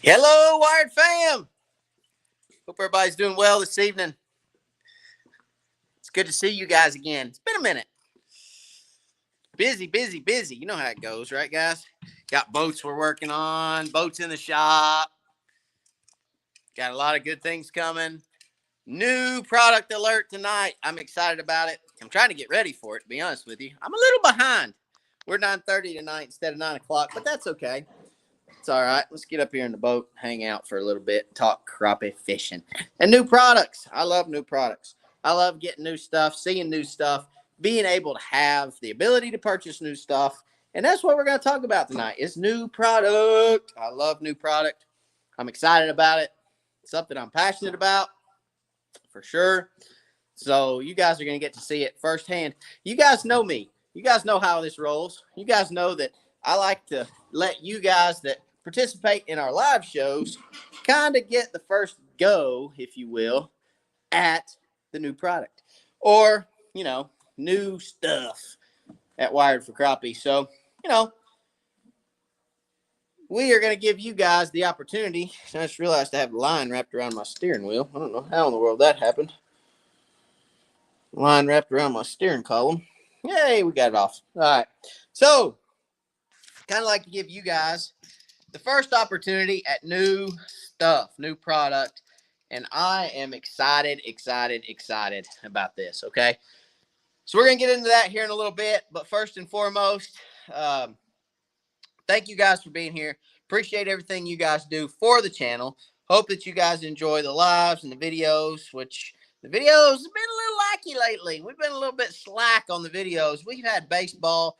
Hello, Wired fam. Hope everybody's doing well this evening. It's good to see you guys again. It's been a minute. Busy, busy, busy. You know how it goes, right, guys? Got boats we're working on, boats in the shop. Got a lot of good things coming. New product alert tonight. I'm excited about it. I'm trying to get ready for it, to be honest with you. I'm a little behind. We're 9:30 tonight instead of 9 o'clock, but that's okay. It's all right. Let's get up here in the boat, hang out for a little bit, talk crappie fishing. And new products. I love new products. I love getting new stuff, seeing new stuff, being able to have the ability to purchase new stuff. And that's what we're going to talk about tonight is new product. I love new product. I'm excited about it. It's something I'm passionate about for sure. So you guys are going to get to see it firsthand. You guys know me. You guys know how this rolls. You guys know that I like to let you guys that participate in our live shows kind of get the first go, if you will, at the new product or, new stuff at Wired for Crappie. So, we are going to give you guys the opportunity. I just realized I have a line wrapped around my steering wheel. I don't know how in the world that happened. Line wrapped around my steering column. Yay, we got it off. All right. So, kind of like to give you guys the first opportunity at new stuff, new product. And I am excited about this. Okay. So, we're going to get into that here in a little bit. But first and foremost, thank you guys for being here. Appreciate everything you guys do for the channel. Hope that you guys enjoy the lives and the videos, which the videos have been a little lacky lately. We've been a little bit slack on the videos. We've had baseball.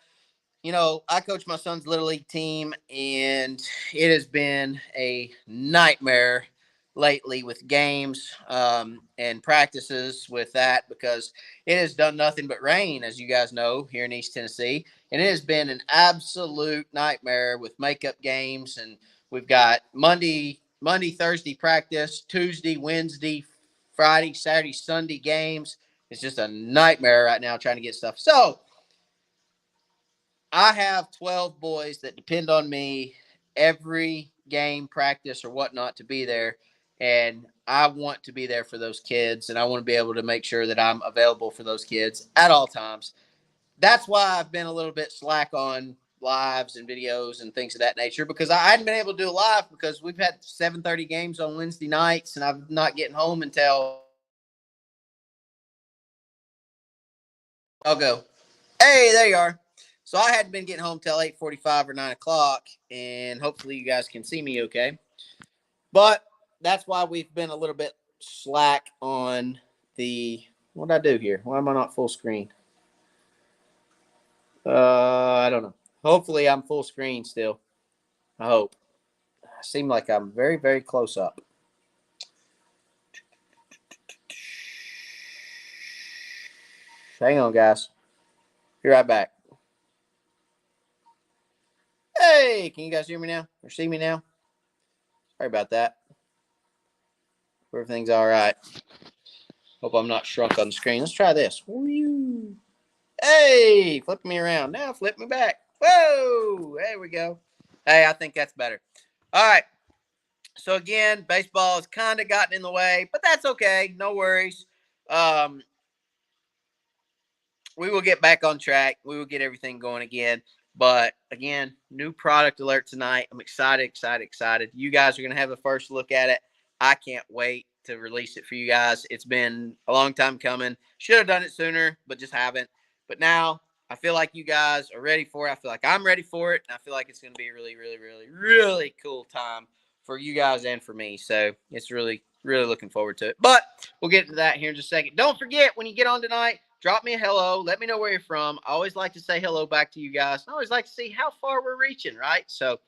I coach my son's Little League team, and it has been a nightmare lately with games and practices with that because it has done nothing but rain, as you guys know, here in East Tennessee. And it has been an absolute nightmare with makeup games. And we've got Monday, Thursday practice, Tuesday, Wednesday, Friday, Saturday, Sunday games. It's just a nightmare right now trying to get stuff. So, I have 12 boys that depend on me every game, practice, or whatnot to be there. And I want to be there for those kids. And I want to be able to make sure that I'm available for those kids at all times. That's why I've been a little bit slack on lives and videos and things of that nature because I hadn't been able to do a live because we've had 7:30 games on Wednesday nights and I'm not getting home until I'll go. Hey, there you are. So I hadn't been getting home till 8:45 or 9 o'clock, and hopefully you guys can see me okay. But that's why we've been a little bit slack on the. What did I do here? Why am I not full screen? I don't know. Hopefully I'm full screen still. I hope. I seem like I'm very, very close up. Hang on, guys. Be right back. Hey, can you guys hear me now or see me now? Sorry about that. Everything's all right. Hope I'm not shrunk on the screen. Let's try this. Hey, flip me around. Now flip me back. Whoa, there we go. Hey, I think that's better. All right. So again, baseball has kind of gotten in the way, but that's okay. No worries. We will get back on track. We will get everything going again. But again, new product alert tonight. I'm excited. You guys are going to have the first look at it. I can't wait to release it for you guys. It's been a long time coming. Should have done it sooner, but just haven't. But now I feel like you guys are ready for it. I feel like I'm ready for it. And I feel like it's going to be a really, really, really, really cool time for you guys and for me. So it's really, really looking forward to it. But we'll get into that here in just a second. Don't forget, when you get on tonight, drop me a hello. Let me know where you're from. I always like to say hello back to you guys. I always like to see how far we're reaching, right? So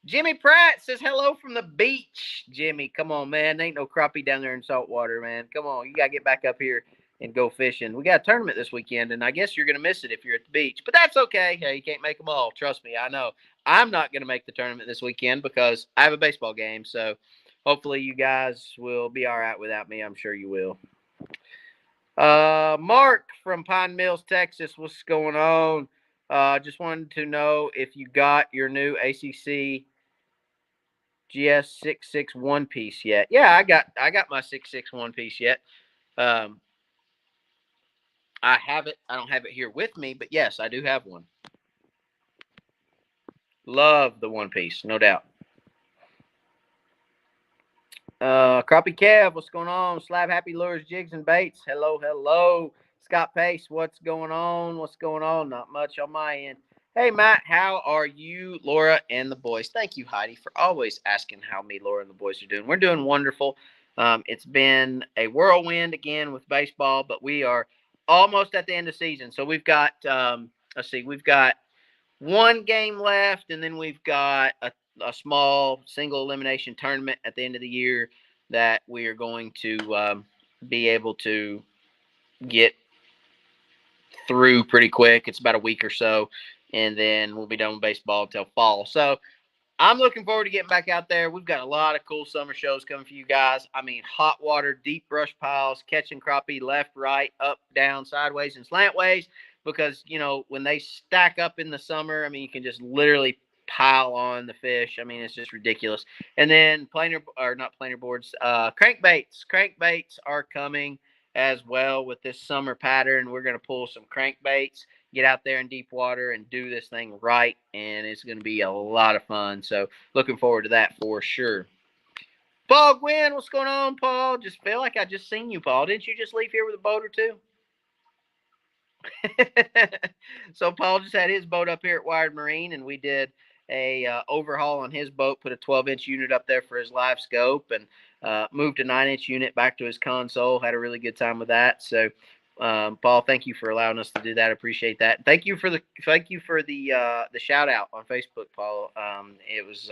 Jimmy Pratt says hello from the beach. Jimmy, come on, man. There ain't no crappie down there in saltwater, man. Come on. You got to get back up here and go fishing. We got a tournament this weekend, and I guess you're going to miss it if you're at the beach. But that's okay. Hey, you can't make them all. Trust me, I know. I'm not going to make the tournament this weekend because I have a baseball game. So hopefully you guys will be all right without me. I'm sure you will. Mark from Pine Mills, Texas. What's going on? Just wanted to know if you got your new ACC GS66 one piece yet. Yeah, I got my 66 one piece yet. I have it. I don't have it here with me, but yes, I do have one. Love the one piece, no doubt. Crappie Kev, what's going on? Slab Happy Lures, Jigs, and Baits. Hello, hello. Scott Pace, what's going on? What's going on? Not much on my end. Hey, Matt, how are you, Laura, and the boys? Thank you, Heidi, for always asking how me, Laura, and the boys are doing. We're doing wonderful. It's been a whirlwind again with baseball, but we are almost at the end of the season. So we've got, we've got one game left, and then we've got a small single elimination tournament at the end of the year that we are going to be able to get through pretty quick. It's about a week or so, and then we'll be done with baseball until fall. So I'm looking forward to getting back out there. We've got a lot of cool summer shows coming for you guys. I mean, hot water, deep brush piles, catching crappie left, right, up, down, sideways, and slantways. Because, you know, when they stack up in the summer, I mean, you can just literally pile on the fish. I mean, it's just ridiculous. And then not planer boards, crankbaits. Crankbaits are coming as well with this summer pattern. We're going to pull some crankbaits, get out there in deep water and do this thing right, and it's going to be a lot of fun. So looking forward to that for sure. Paul Gwynn, what's going on, Paul? Just feel like I just seen you, Paul. Didn't you just leave here with a boat or two? So Paul just had his boat up here at Wired Marine, and we did a overhaul on his boat, put a 12-inch unit up there for his live scope, and moved a 9-inch unit back to his console. Had a really good time with that. So Paul, thank you for allowing us to do that. Appreciate that. Thank you for the shout out on Facebook, Paul. It was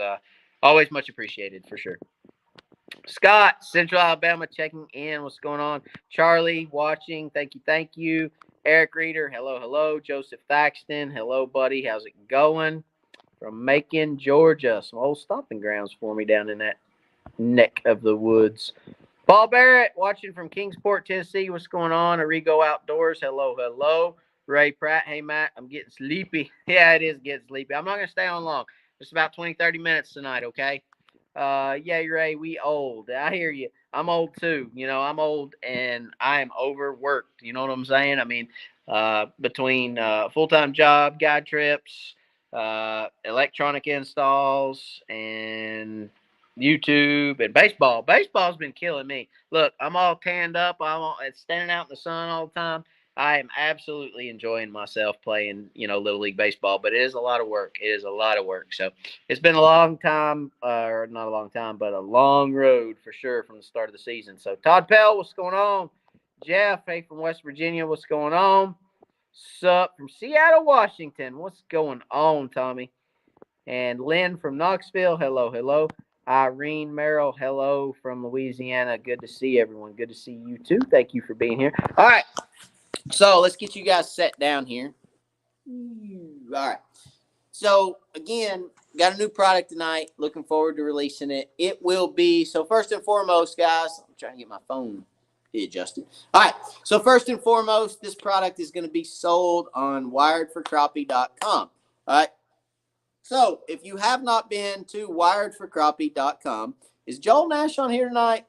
always much appreciated for sure. Scott, Central Alabama, checking in. What's going on? Charlie, watching. Thank you, thank you. Eric Reeder, hello, hello. Joseph Thaxton, hello, buddy. How's it going? From Macon, Georgia. Some old stomping grounds for me down in that neck of the woods. Paul Barrett, watching from Kingsport, Tennessee. What's going on? Arrigo Outdoors. Hello, hello. Ray Pratt. Hey, Matt, I'm getting sleepy. Yeah, it is getting sleepy. I'm not going to stay on long. Just about 20, 30 minutes tonight, okay? Yeah, Ray, we old. I hear you. I'm old, too. You know, I'm old, and I am overworked. You know what I'm saying? I mean, between full-time job, guide trips, electronic installs, and YouTube and baseball. Baseball's been killing me. Look, I'm all tanned up. It's standing out in the sun all the time. I am absolutely enjoying myself playing, Little League baseball, but it is a lot of work. It is a lot of work. So it's been a long time, or not a long time, but a long road for sure from the start of the season. So Todd Pell, what's going on? Jeff, hey, from West Virginia, what's going on? Sup from Seattle, Washington. What's going on, Tommy? And Lynn from Knoxville, hello, hello. Irene Merrill, hello from Louisiana. Good to see everyone. Good to see you too. Thank you for being here. All right. So let's get you guys set down here. All right. So again, got a new product tonight. Looking forward to releasing it. It will be, so first and foremost, guys, I'm trying to get my phone adjusted. All right. So first and foremost, this product is going to be sold on wiredforcrappie.com. All right. So if you have not been to wiredforcrappie.com, is Joel Nash on here tonight?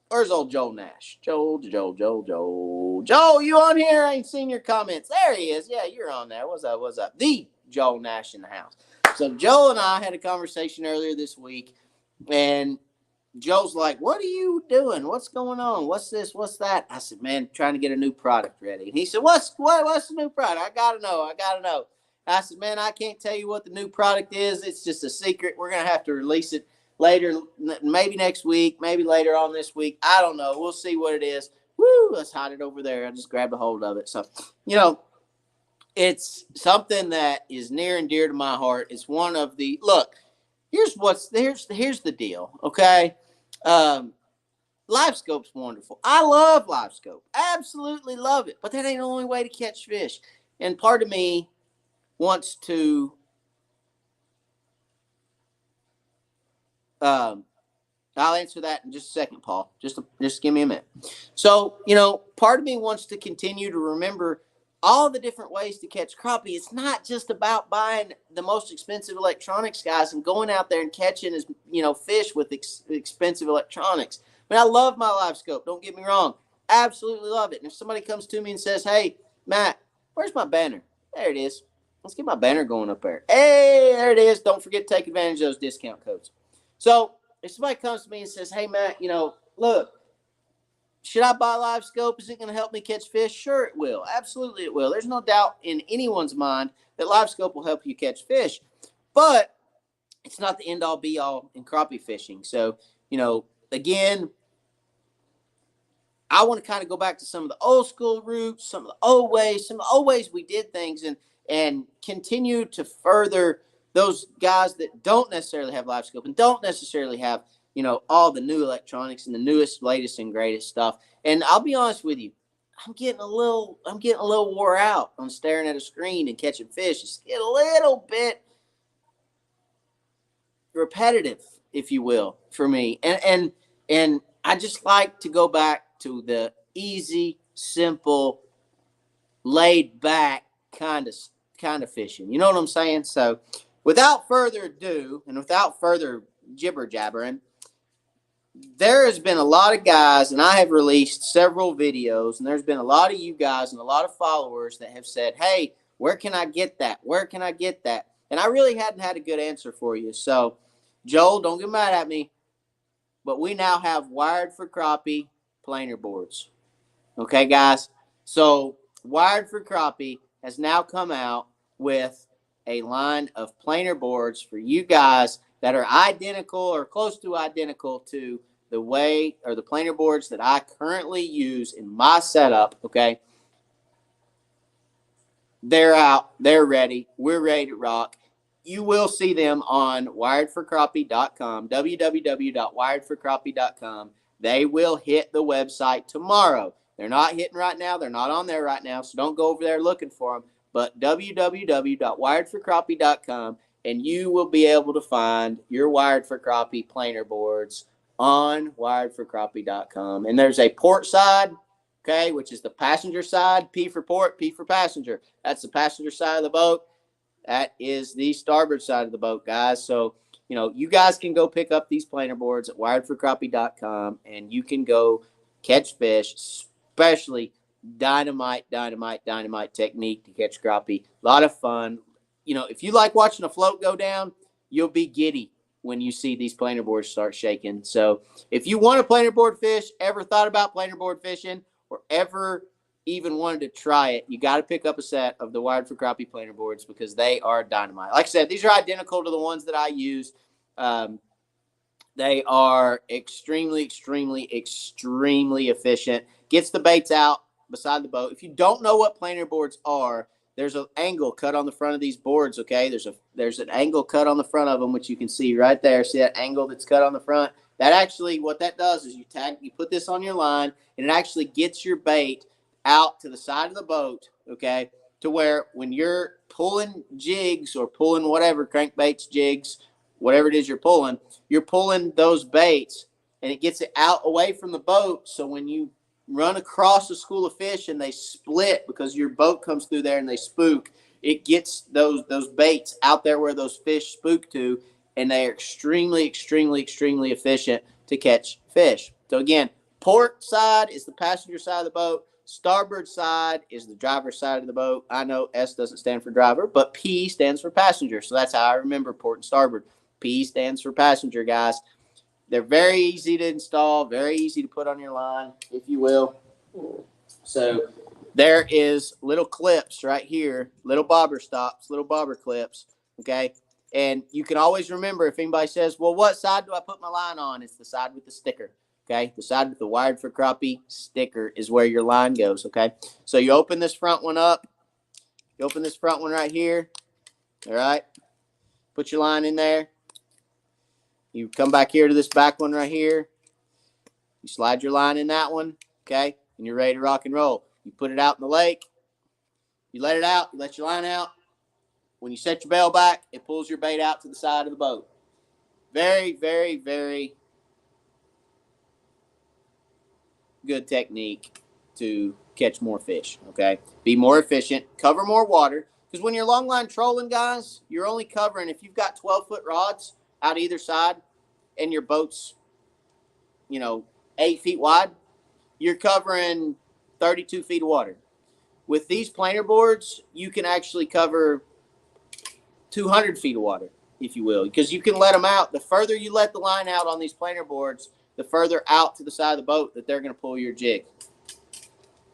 Where's old Joel Nash? Joel, you on here? I ain't seen your comments. There he is. Yeah, you're on there. What's up? The Joel Nash in the house. So Joel and I had a conversation earlier this week, and Joel's like, what are you doing? What's going on? What's this? What's that? I said, man, trying to get a new product ready. And he said, what's the new product? I gotta know. I said, man, I can't tell you what the new product is. It's just a secret. We're going to have to release it later, maybe next week, maybe later on this week. I don't know. We'll see what it is. Woo, let's hide it over there. I just grabbed a hold of it. So, it's something that is near and dear to my heart. It's one of the, look, here's the deal, okay? Live Scope's wonderful. I love Live Scope. Absolutely love it. But that ain't the only way to catch fish. And part of me wants to I'll answer that in just a second, Paul. Just give me a minute. So, part of me wants to continue to remember all the different ways to catch crappie. It's not just about buying the most expensive electronics, guys, and going out there and catching as fish with expensive electronics. I mean, I love my live scope. Don't get me wrong, absolutely love it. And if somebody comes to me and says, "Hey, Matt, where's my banner?" There it is. Let's get my banner going up there. Hey, there it is. Don't forget to take advantage of those discount codes. So if somebody comes to me and says, "Hey, Matt, look, should I buy live scope? Is it going to help me catch fish?" Sure, it will. Absolutely, it will. There's no doubt in anyone's mind that live scope will help you catch fish. But it's not the end all be all in crappie fishing. So, again, I want to kind of go back to some of the old school routes, some of the old ways we did things, and continue to further those guys that don't necessarily have live scope and don't necessarily have all the new electronics and the newest, latest, and greatest stuff. And I'll be honest with you, I'm getting a little wore out on staring at a screen and catching fish. It's getting a little bit repetitive, if you will, for me. And I just like to go back to the easy, simple, laid back kind of fishing. You know what I'm saying? So without further ado and without further jibber jabbering, there has been a lot of guys, and I have released several videos, and there's been a lot of you guys and a lot of followers that have said, "Hey, where can I get that? Where can I get that?" And I really hadn't had a good answer for you. So, Joel, don't get mad at me, but we now have Wired for Crappie planer boards. Okay, guys? So, Wired for Crappie has now come out with a line of planer boards for you guys that are identical or close to identical to the way or the planer boards that I currently use in my setup. Okay, they're out, they're ready, we're ready to rock. You will see them on wiredforcrappie.com, www.wiredforcrappie.com. They will hit the website tomorrow. They're not hitting right now. They're not on there right now, so don't go over there looking for them. But www.wiredforcrappie.com, and you will be able to find your Wired for Crappie planer boards on wiredforcrappie.com. And there's a port side, okay, which is the passenger side. P for port, P for passenger. That's the passenger side of the boat. That is the starboard side of the boat, guys. So, you guys can go pick up these planer boards at wiredforcrappie.com, and you can go catch fish, especially dynamite technique to catch crappie. A lot of fun. If you like watching a float go down, you'll be giddy when you see these planer boards start shaking. So if you want a planer board fish, ever thought about planer board fishing, or ever even wanted to try it, you got to pick up a set of the Wired for Crappie planer boards because they are dynamite. Like I said, these are identical to the ones that I use. They are extremely efficient. Gets the baits out beside the boat. If you don't know what planer boards are, there's an angle cut on the front of these boards, okay? There's an angle cut on the front of them, which you can see right there. See that angle that's cut on the front? That actually, what that does is you put this on your line, and it actually gets your bait out to the side of the boat, okay, to where when you're pulling jigs or pulling whatever, crankbaits, jigs, whatever it is you're pulling those baits, and it gets it out away from the boat. So when you run across a school of fish and they split because your boat comes through there and they spook, it gets those baits out there where those fish spook to, and they are extremely efficient to catch fish. So again, port side is the passenger side of the boat. Starboard side is the driver's side of the boat. I know S doesn't stand for driver, but P stands for passenger. So that's how I remember port and starboard. P stands for passenger, guys. They're very easy to install, very easy to put on your line, if you will. So there is little clips right here, little bobber stops, little bobber clips, okay? And you can always remember if anybody says, "Well, what side do I put my line on?" It's the side with the sticker, okay? The side with the Wired for Crappie sticker is where your line goes, okay? So you open this front one up. You open this front one right here, all right? Put your line in there. You come back here to this back one right here. You slide your line in that one, okay? And you're ready to rock and roll. You put it out in the lake. You let it out. You let your line out. When you set your bail back, it pulls your bait out to the side of the boat. Very good technique to catch more fish, okay? Be more efficient, cover more water, because when you're longline trolling, guys, you're only covering, if you've got 12-foot rods out either side and your boat's, 8 feet wide, you're covering 32 feet of water. With these planer boards, you can actually cover 200 feet of water, if you will, because you can let them out. The further you let the line out on these planer boards, the further out to the side of the boat that they're going to pull your jig.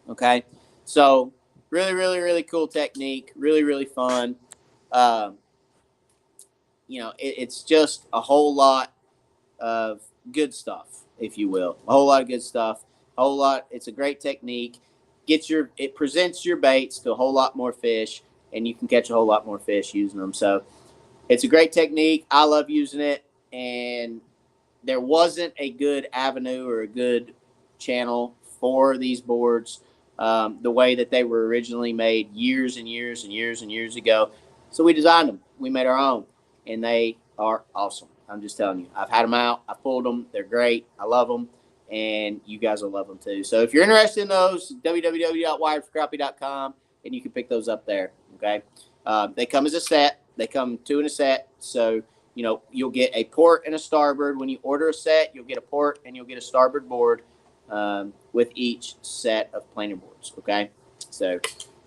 Okay, so really, really, really cool technique. Really, really fun. It's just a whole lot of good stuff, if you will. A whole lot of good stuff. A whole lot. It's a great technique. It presents your baits to a whole lot more fish, and you can catch a whole lot more fish using them. So it's a great technique. I love using it, and there wasn't a good avenue or a good channel for these boards the way that they were originally made years and years and years and years ago. So we designed them. We made our own, and they are awesome. I'm just telling you. I've had them out. I pulled them. They're great. I love them, and you guys will love them too. So if you're interested in those, www.wiredforcrappie.com, and you can pick those up there. Okay, they come as a set. They come two in a set. So you'll get a port and a starboard. When you order a set, you'll get a port and you'll get a starboard board with each set of planer boards. Okay, so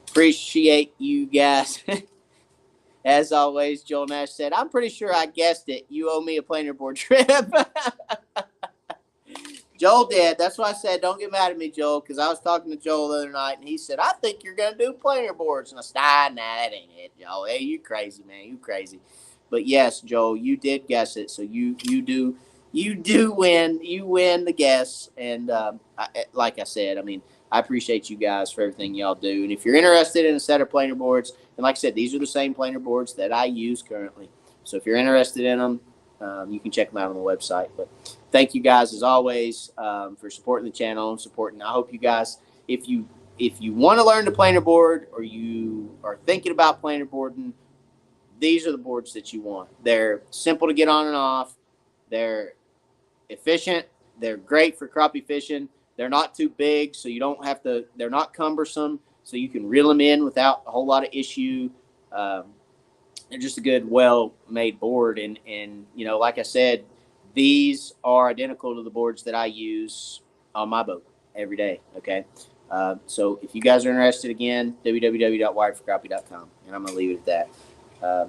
appreciate you guys. As always, Joel Nash said, I'm pretty sure I guessed it. You owe me a planer board trip. Joel did. That's why I said, don't get mad at me, Joel, because I was talking to Joel the other night, and he said, I think you're going to do planer boards. And I said, nah, that ain't it, Joel. Hey, you crazy, man. You crazy. But yes, Joel, you did guess it. So you do win. You win the guess. And like I said, I appreciate you guys for everything y'all do. And if you're interested in a set of planer boards, and like I said, these are the same planer boards that I use currently. So if you're interested in them, you can check them out on the website. But thank you guys, as always, for supporting the channel and supporting. I hope you guys, if you want to learn to planer board or you are thinking about planer boarding, these are the boards that you want. They're simple to get on and off. They're efficient. They're great for crappie fishing. They're not too big, so you don't have to. They're not cumbersome, so you can reel them in without a whole lot of issue. They're just a good, well-made board, and like I said, these are identical to the boards that I use on my boat every day. Okay, so if you guys are interested, again, www.wiredforcrappie.com, and I'm gonna leave it at that.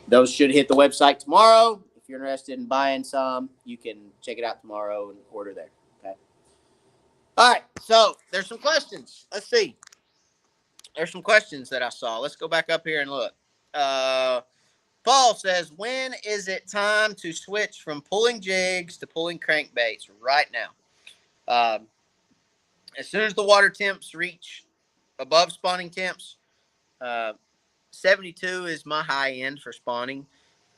Those should hit the website tomorrow. If you're interested in buying some, you can check it out tomorrow and order there. Okay. All right. So there's some questions. Let's see. There's some questions that I saw. Let's go back up here and look. Paul says, when is it time to switch from pulling jigs to pulling crankbaits? Right now. As soon as the water temps reach above spawning temps, 72 is my high end for spawning.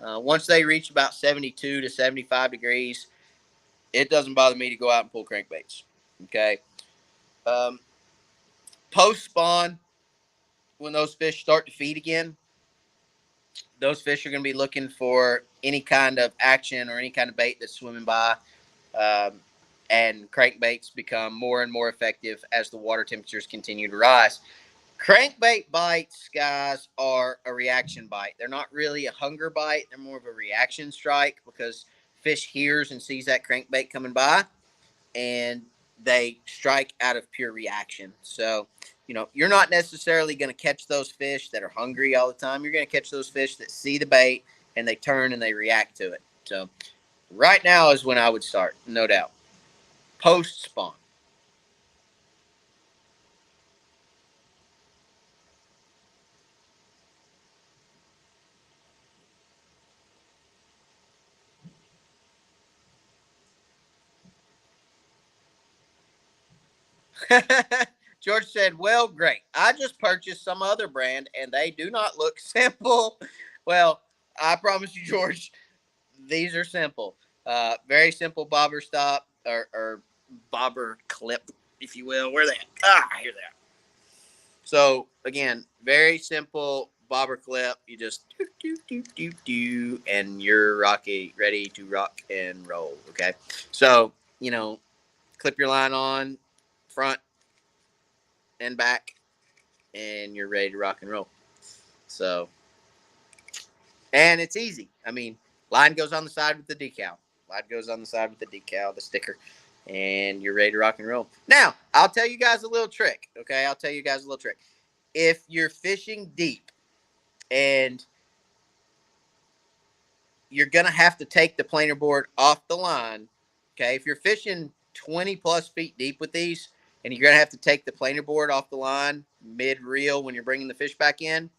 Once they reach about 72 to 75 degrees, it doesn't bother me to go out and pull crankbaits. Okay. Post spawn, when those fish start to feed again, those fish are going to be looking for any kind of action or any kind of bait that's swimming by. And crankbaits become more and more effective as the water temperatures continue to rise. Crankbait bites, guys, are a reaction bite. They're not really a hunger bite. They're more of a reaction strike because fish hears and sees that crankbait coming by, and they strike out of pure reaction. So, you're not necessarily going to catch those fish that are hungry all the time. You're going to catch those fish that see the bait and they turn and they react to it. So, right now is when I would start, no doubt. Post spawn. George said, well, great. I just purchased some other brand and they do not look simple. Well, I promise you, George, these are simple. Very simple bobber stop or bobber clip, if you will. Where are they at? Here they are. So, again, very simple bobber clip. You just do, and you're ready to rock and roll. Okay. So, clip your line on front and back, and you're ready to rock and roll. So, and it's easy. I mean, line goes on the side with the decal. Line goes on the side with the decal, the sticker, and you're ready to rock and roll. Now, I'll tell you guys a little trick. Okay, I'll tell you guys a little trick. If you're fishing deep and you're going to have to take the planer board off the line, okay, if you're fishing 20 plus feet deep with these and you're going to have to take the planer board off the line mid-reel when you're bringing the fish back in,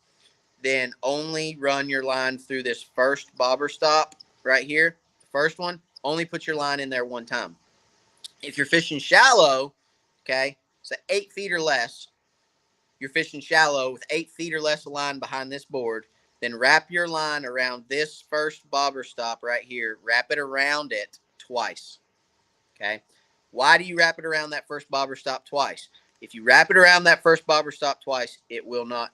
then only run your line through this first bobber stop right here. The first one, only put your line in there one time. If you're fishing shallow, okay, so 8 feet or less, you're fishing shallow with 8 feet or less of line behind this board, then wrap your line around this first bobber stop right here. Wrap it around it twice, okay? Why do you wrap it around that first bobber stop twice? If you wrap it around that first bobber stop twice, it will not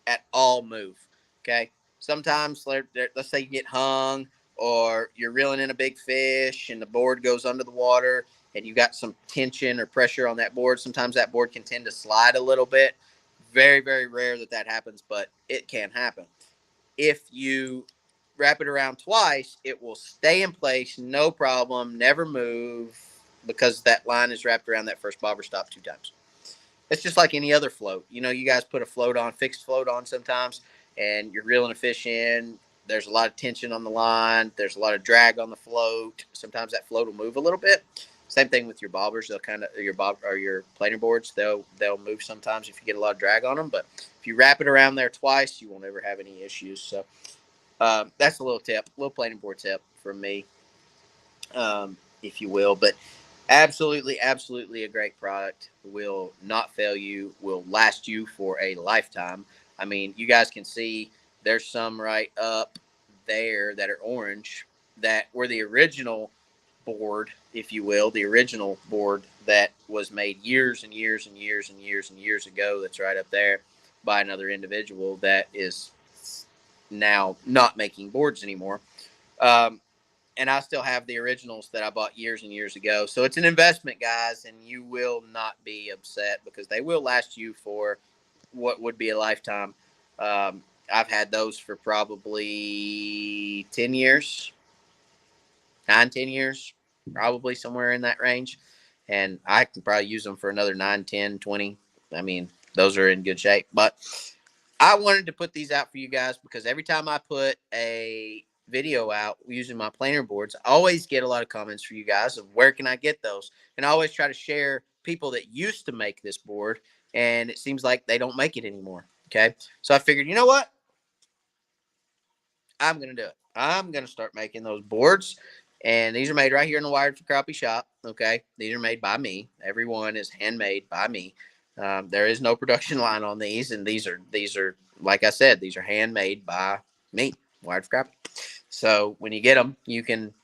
at all move, okay? Sometimes, let's say you get hung or you're reeling in a big fish and the board goes under the water and you got some tension or pressure on that board. Sometimes that board can tend to slide a little bit. Very, very rare that happens, but it can happen. If you wrap it around twice, it will stay in place, no problem, never move, because that line is wrapped around that first bobber stop 2 times. It's just like any other float. You know, you guys put a float on, fixed float on sometimes, and you're reeling a fish in. There's a lot of tension on the line. There's a lot of drag on the float. Sometimes that float will move a little bit. Same thing with your bobbers. They'll kind of your planer boards. They'll move sometimes if you get a lot of drag on them. But if you wrap it around there twice, you won't ever have any issues. So that's a little tip, a little planer board tip from me, if you will. But absolutely, absolutely a great product. Will not fail you. Will last you for a lifetime. I mean, you guys can see there's some right up there that are orange that were the original board, if you will, the original board that was made years and years and years and years and years ago. That's right up there by another individual that is now not making boards anymore. And I still have the originals that I bought years and years ago. So it's an investment, guys, and you will not be upset because they will last you for what would be a lifetime. I've had those for probably 10 years, 10 years, probably somewhere in that range. And I can probably use them for another 9, 10, 20. I mean, those are in good shape. But I wanted to put these out for you guys because every time I put a video out using my planer boards, I always get a lot of comments for you guys of where can I get those. And I always try to share people that used to make this board, and it seems like they don't make it anymore. Okay. So I figured, you know what? I'm going to do it. I'm going to start making those boards. And these are made right here in the Wired for Crappie shop. Okay. These are made by me. Everyone is handmade by me. There is no production line on these. And these are, like I said, these are handmade by me, Wired for Crappie. So when you get them, you can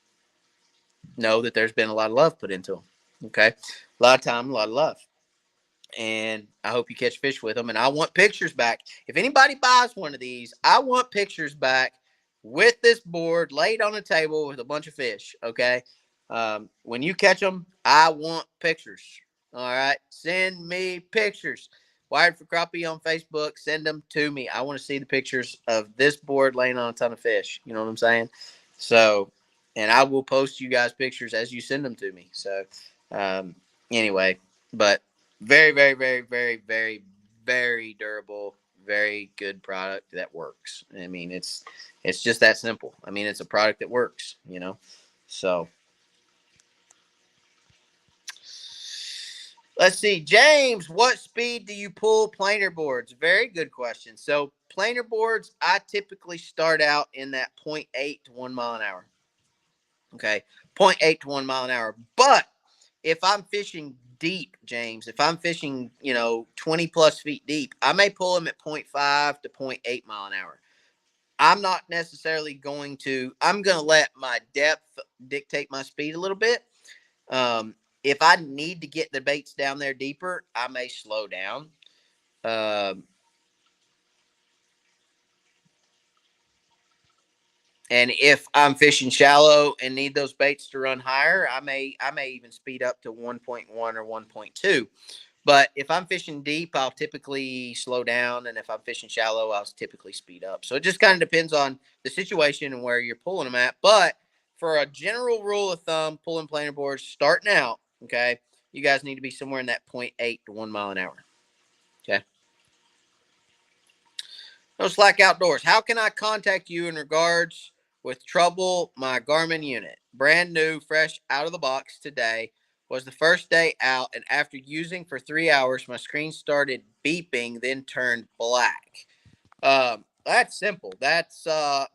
know that there's been a lot of love put into them. Okay. A lot of time, a lot of love. And I hope you catch fish with them. And I want pictures back. If anybody buys one of these, I want pictures back with this board laid on the table with a bunch of fish. Okay. When you catch them, I want pictures. All right. Send me pictures. Wired for Crappie on Facebook. Send them to me. I want to see the pictures of this board laying on a ton of fish. You know what I'm saying? So, and I will post you guys pictures as you send them to me. So, anyway, but very, very, very, very, very, very durable, very good product that works. I mean, it's just that simple. I mean, it's a product that works, you know. So let's see, James, what speed do you pull planer boards? Very good question. So planer boards, I typically start out in that 0.8 to 1 mile an hour. Okay, 0.8 to 1 mile an hour. But if I'm fishing deep, James, if I'm fishing, 20 plus feet deep, I may pull them at 0.5 to 0.8 mile an hour. I'm not necessarily I'm going to let my depth dictate my speed a little bit. If I need to get the baits down there deeper, I may slow down. And if I'm fishing shallow and need those baits to run higher, I may even speed up to 1.1 or 1.2. But if I'm fishing deep, I'll typically slow down. And if I'm fishing shallow, I'll typically speed up. So it just kind of depends on the situation and where you're pulling them at. But for a general rule of thumb, pulling planer boards starting out, okay, you guys need to be somewhere in that zero point 0.8 to 1 mile an hour. Okay. No Slack Outdoors. How can I contact you in regards with trouble my Garmin unit? Brand new, fresh out of the box today. Was the first day out, and after using for 3 hours, my screen started beeping, then turned black. That's simple. That's low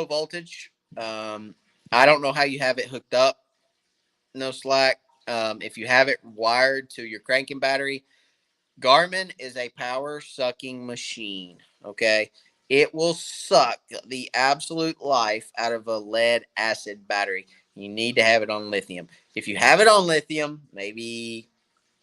voltage. I don't know how you have it hooked up. No Slack. If you have it wired to your cranking battery, Garmin is a power sucking machine. Okay. It will suck the absolute life out of a lead acid battery. You need to have it on lithium. If you have it on lithium, maybe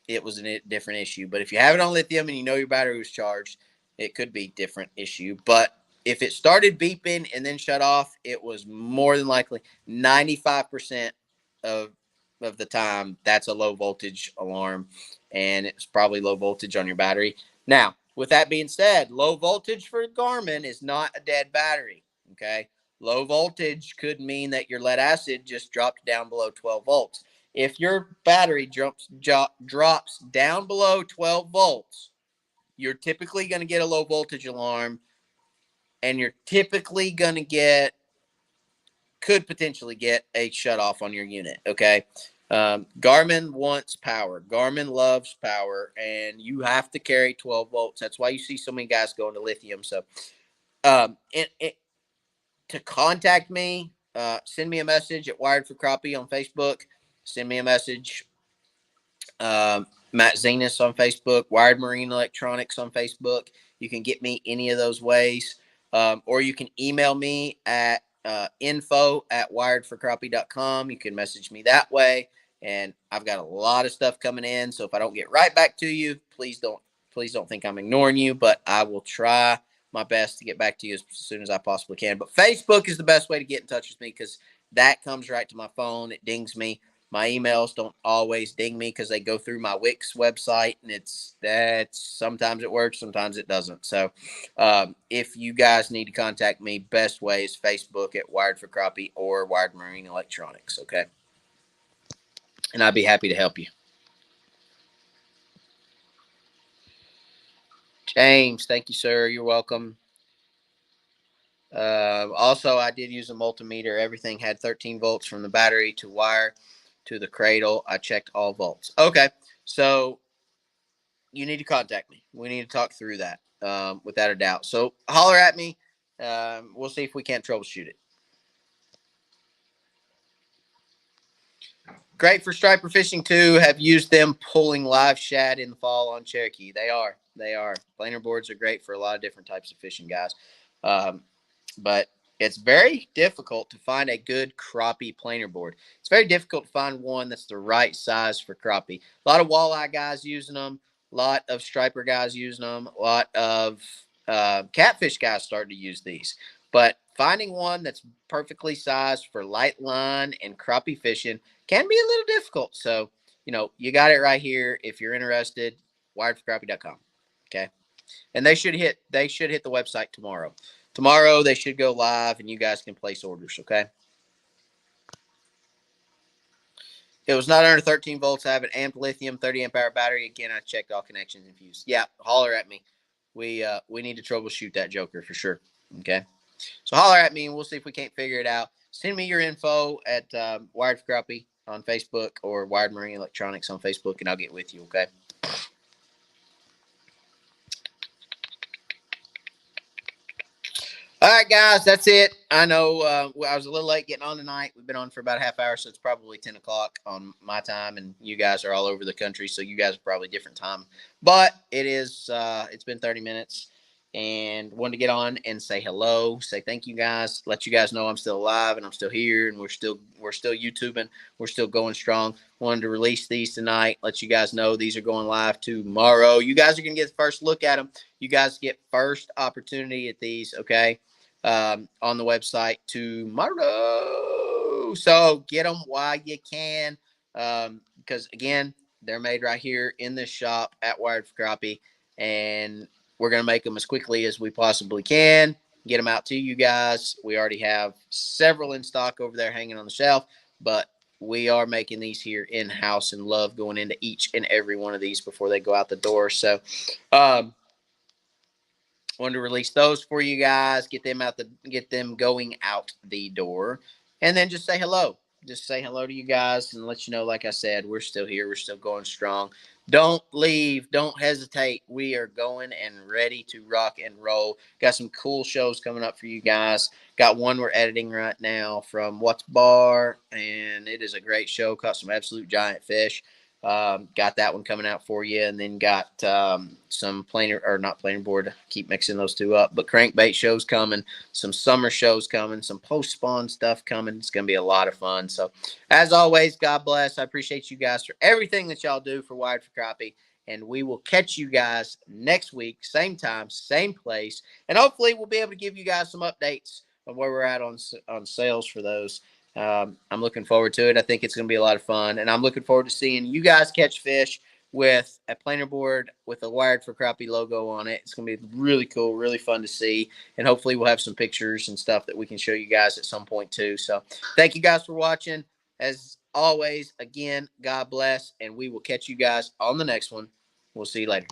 it was a different issue. But if you have it on lithium and you know your battery was charged, it could be a different issue. But if it started beeping and then shut off, it was more than likely 95% of the time that's a low voltage alarm, and it's probably low voltage on your battery. Now, with that being said, low voltage for Garmin is not a dead battery. Okay, low voltage could mean that your lead acid just dropped down below 12 volts. If your battery drops down below 12 volts, you're typically going to get a low voltage alarm, and you're typically going to could potentially get a shut off on your unit. Okay. Garmin wants power. Garmin loves power, and you have to carry 12 volts. That's why you see so many guys going to lithium. So, to contact me, send me a message at Wired for Crappie on Facebook. Send me a message. Matt Zenas on Facebook, Wired Marine Electronics on Facebook. You can get me any of those ways. Or you can email me at info@wiredforcrappie.com. You can message me that way. And I've got a lot of stuff coming in. So if I don't get right back to you, please don't think I'm ignoring you, but I will try my best to get back to you as soon as I possibly can. But Facebook is the best way to get in touch with me because that comes right to my phone. It dings me. My emails don't always ding me because they go through my Wix website, and that's sometimes it works, sometimes it doesn't. So, if you guys need to contact me, best way is Facebook at Wired for Crappie or Wired Marine Electronics. Okay, and I'd be happy to help you. James, thank you, sir. You're welcome. Also, I did use a multimeter. Everything had 13 volts from the battery to wire to the cradle. I checked all volts. Okay, so you need to contact me. We need to talk through that without a doubt. So holler at me. We'll see if we can't troubleshoot it. Great for striper fishing too. Have used them pulling live shad in the fall on Cherokee. They are. They are. Planer boards are great for a lot of different types of fishing, guys. But it's very difficult to find a good crappie planer board. It's very difficult to find one that's the right size for crappie. A lot of walleye guys using them. A lot of striper guys using them. A lot of catfish guys starting to use these. But finding one that's perfectly sized for light line and crappie fishing can be a little difficult. So, you got it right here. If you're interested, wiredforcrappie.com. Okay. And they should hit the website tomorrow. Tomorrow they should go live and you guys can place orders. Okay. It was not under 13 volts. I have an amped lithium 30 amp hour battery. Again, I checked all connections and fuse. Yeah, holler at me. We need to troubleshoot that joker for sure. Okay. So holler at me and we'll see if we can't figure it out. Send me your info at Wired for Crappie on Facebook or Wired Marine Electronics on Facebook, and I'll get with you. Okay. All right, guys, that's it. I know I was a little late getting on tonight. We've been on for about a half hour, so it's probably 10 o'clock on my time, and you guys are all over the country, so you guys are probably different time. But it's been 30 minutes, and wanted to get on and say hello, say thank you guys, let you guys know I'm still alive and I'm still here, and we're still YouTubing, we're still going strong. Wanted to release these tonight, let you guys know these are going live tomorrow. You guys are gonna get the first look at them. You guys get first opportunity at these, okay? On the website tomorrow. So get them while you can. Because again, They're made right here in this shop at Wired for Crappie, and we're going to make them as quickly as we possibly can, get them out to you guys. We already have several in stock over there hanging on the shelf, but we are making these here in-house and love going into each and every one of these before they go out the door. So, wanted to release those for you guys, get them going out the door, and then just say hello. Just say hello to you guys and let you know, like I said, we're still here. We're still going strong. Don't leave. Don't hesitate. We are going and ready to rock and roll. Got some cool shows coming up for you guys. Got one we're editing right now from What's Bar, and it is a great show. Caught some absolute giant fish. Got that one coming out for you, and then got some planer or not planer board. Keep mixing those two up, but crankbait shows coming, some summer shows coming, some post spawn stuff coming. It's gonna be a lot of fun. So, as always, God bless. I appreciate you guys for everything that y'all do for Wired for Crappie, and we will catch you guys next week, same time, same place, and hopefully we'll be able to give you guys some updates on where we're at on sales for those. I'm looking forward to it. I think it's going to be a lot of fun, and I'm looking forward to seeing you guys catch fish with a planer board with a Wired for Crappie logo on it. It's going to be really cool, really fun to see, and hopefully we'll have some pictures and stuff that we can show you guys at some point too. So thank you guys for watching. As always, again, God bless, and we will catch you guys on the next one. We'll see you later.